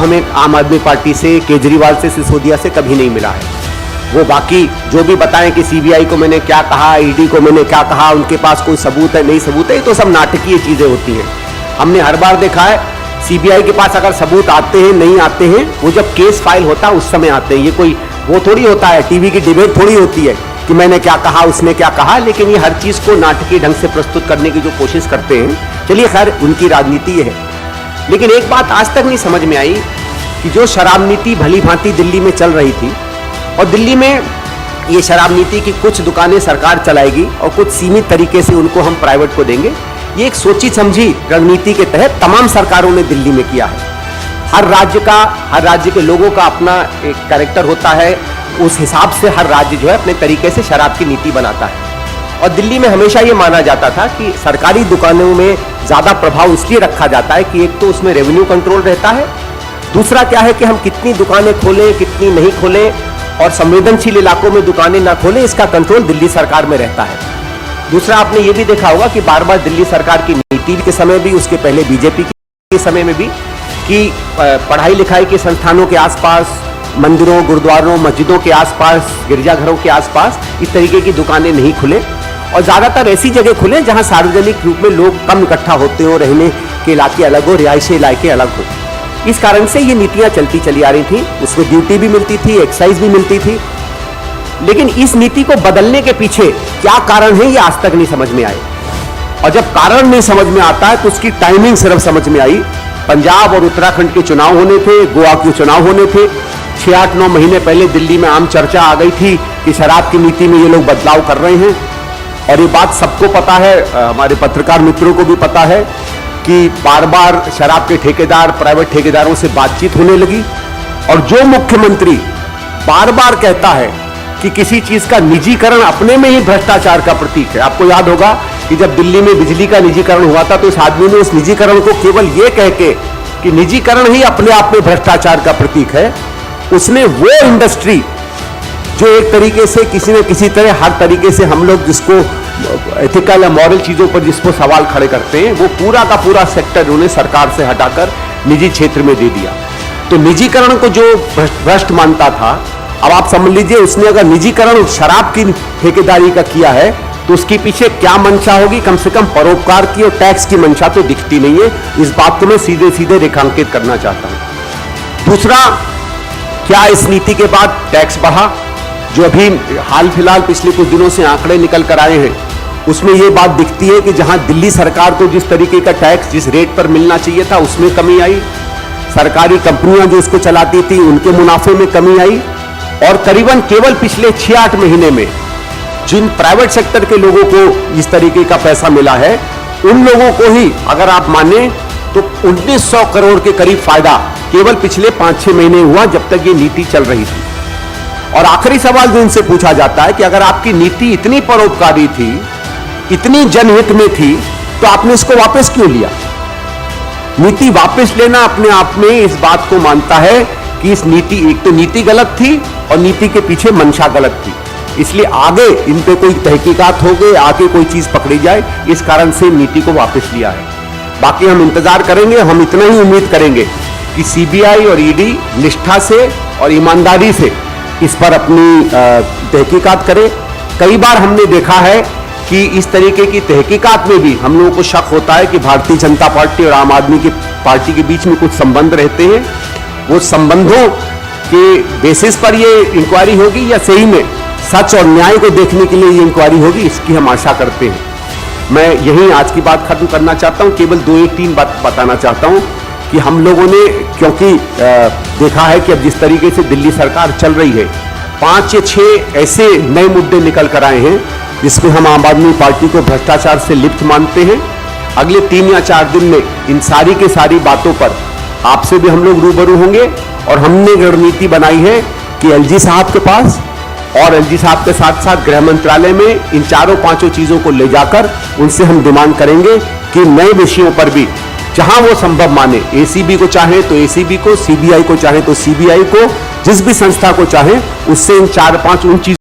हमें आम आदमी पार्टी से, केजरीवाल से, सिसोदिया से कभी नहीं मिला है। वो बाकी जो भी बताएं कि सीबीआई को मैंने क्या कहा, ईडी को मैंने क्या कहा, उनके पास कोई सबूत है नहीं सबूत है, ये तो सब नाटकीय चीजें होती हैं। हमने हर बार देखा है सीबीआई के पास अगर सबूत आते हैं नहीं आते हैं, वो जब केस फाइल होता है उस समय आते हैं। ये कोई वो थोड़ी होता है, टीवी की डिबेट थोड़ी होती है कि मैंने क्या कहा, उसने क्या कहा, लेकिन ये हर चीज को नाटकीय ढंग से प्रस्तुत करने की जो कोशिश करते हैं, चलिए खैर उनकी राजनीति है। लेकिन एक बात आज तक नहीं समझ में आई कि जो शराब नीति भली भांति दिल्ली में चल रही थी, और दिल्ली में ये शराब नीति की कुछ दुकानें सरकार चलाएगी और कुछ सीमित तरीके से उनको हम प्राइवेट को देंगे, ये एक सोची समझी रणनीति के तहत तमाम सरकारों ने दिल्ली में किया है। हर राज्य के लोगों का अपना एक कैरेक्टर होता है, उस हिसाब से हर राज्य जो है अपने तरीके से शराब की नीति बनाता है। और दिल्ली में हमेशा ये माना जाता था कि सरकारी दुकानों में ज्यादा प्रभाव इसलिए रखा जाता है कि एक तो उसमें रेवेन्यू कंट्रोल रहता है, दूसरा क्या है कि हम कितनी दुकानें खोलें कितनी नहीं खोलें, और संवेदनशील इलाकों में दुकानें ना खोलें, इसका कंट्रोल दिल्ली सरकार में रहता है। दूसरा आपने ये भी देखा होगा कि बार बार दिल्ली सरकार की नीति के समय भी, उसके पहले बीजेपी के समय में भी, कि पढ़ाई लिखाई के संस्थानों के आसपास, मंदिरों, गुरुद्वारों, मस्जिदों के आसपास, गिरजाघरों के आसपास इस तरीके की दुकानें नहीं खुले, और ज्यादातर ऐसी जगह खुले जहां सार्वजनिक रूप में लोग कम इकट्ठा होते हो, रहने के इलाके अलग हो, रिहायशी इलाके अलग हो। इस कारण से ये नीतियां चलती चली आ रही थी, उसमें ड्यूटी भी मिलती थी, एक्साइज भी मिलती थी। लेकिन इस नीति को बदलने के पीछे क्या कारण है ये आज तक नहीं समझ में आए, और जब कारण नहीं समझ में आता है तो उसकी टाइमिंग सिर्फ समझ में आई। पंजाब और उत्तराखंड के चुनाव होने थे, गोवा के चुनाव होने थे, 6-8-9 महीने पहले दिल्ली में आम चर्चा आ गई थी कि शराब की नीति में ये लोग बदलाव कर रहे हैं, और ये बात सबको पता है, हमारे पत्रकार मित्रों को भी पता है कि बार बार शराब के ठेकेदार, प्राइवेट ठेकेदारों से बातचीत होने लगी, और जो मुख्यमंत्री बार बार कहता है कि किसी चीज का निजीकरण अपने में ही भ्रष्टाचार का प्रतीक है। आपको याद होगा कि जब दिल्ली में बिजली का निजीकरण हुआ था तो इस आदमी ने उस निजीकरण को केवल ये कह के कि निजीकरण ही अपने आप में भ्रष्टाचार का प्रतीक है, उसने वो इंडस्ट्री जो एक तरीके से किसी न किसी तरह, हर तरीके से हम लोग जिसको एथिकल या मॉरल चीजों पर जिसको सवाल खड़े करते हैं, वो पूरा का पूरा सेक्टर उन्होंने सरकार से हटाकर निजी क्षेत्र में दे दिया। तो निजीकरण को जो भ्रष्ट मानता था, अब आप समझ लीजिए उसने अगर निजीकरण शराब की ठेकेदारी का किया है तो उसके पीछे क्या मंशा होगी, कम से कम परोपकार की और टैक्स की मंशा तो दिखती नहीं है। इस बात को मैं सीधे सीधे रेखांकित करना चाहता हूं। दूसरा, क्या इस नीति के बाद टैक्स बढ़ा? जो अभी हाल फिलहाल पिछले कुछ दिनों से आंकड़े निकल कर आए हैं, उसमें यह बात दिखती है कि जहां दिल्ली सरकार को जिस तरीके का टैक्स जिस रेट पर मिलना चाहिए था उसमें कमी आई, सरकारी कंपनियां जो इसको चलाती थी उनके मुनाफे में कमी आई, और करीबन केवल पिछले 6-8 महीने में जिन प्राइवेट सेक्टर के लोगों को इस तरीके का पैसा मिला है, उन लोगों को ही अगर आप माने तो 1900 करोड़ के करीब फायदा केवल पिछले 5-6 महीने हुआ जब तक ये नीति चल रही थी। और आखिरी सवाल जो इनसे पूछा जाता है कि अगर आपकी नीति इतनी परोपकारी थी, इतनी जनहित में थी, तो आपने इसको वापस क्यों लिया? नीति वापस लेना अपने आप में इस बात को मानता है कि इस नीति, एक तो नीति गलत थी और नीति के पीछे मंशा गलत थी, इसलिए आगे इन पे कोई तहकीकात हो गई, आगे कोई चीज पकड़ी जाए, इस कारण से नीति को वापस लिया है। बाकी हम इंतजार करेंगे, हम इतना ही उम्मीद करेंगे कि सीबीआई और ईडी निष्ठा से और ईमानदारी से इस पर अपनी तहकीकात करें। कई बार हमने देखा है कि इस तरीके की तहकीकात में भी हम लोगों को शक होता है कि भारतीय जनता पार्टी और आम आदमी की पार्टी के बीच में कुछ संबंध रहते हैं। वो संबंधों के बेसिस पर ये इंक्वायरी होगी या सही में सच और न्याय को देखने के लिए ये इंक्वायरी होगी, इसकी हम आशा करते हैं। मैं यही आज की बात खत्म करना चाहता हूं, केवल 2-3 बात बताना चाहता हूं कि हम लोगों ने, क्योंकि देखा है कि अब जिस तरीके से दिल्ली सरकार चल रही है, 5 या 6 ऐसे नए मुद्दे निकल कर आए हैं जिसमें हम आम आदमी पार्टी को भ्रष्टाचार से लिप्त मानते हैं। अगले 3 या 4 दिन में इन सारी के सारी बातों पर आपसे भी हम लोग रूबरू होंगे, और हमने रणनीति बनाई है कि एलजी साहब के पास और एलजी साहब के साथ साथ गृह मंत्रालय में इन 4-5 चीजों को ले जाकर उनसे हम डिमांड करेंगे कि नए विषयों पर भी जहां वो संभव माने, एसीबी को चाहे तो एसीबी को, सीबीआई को चाहे तो सीबीआई को, जिस भी संस्था को चाहे उससे इन 4-5 उन चीजों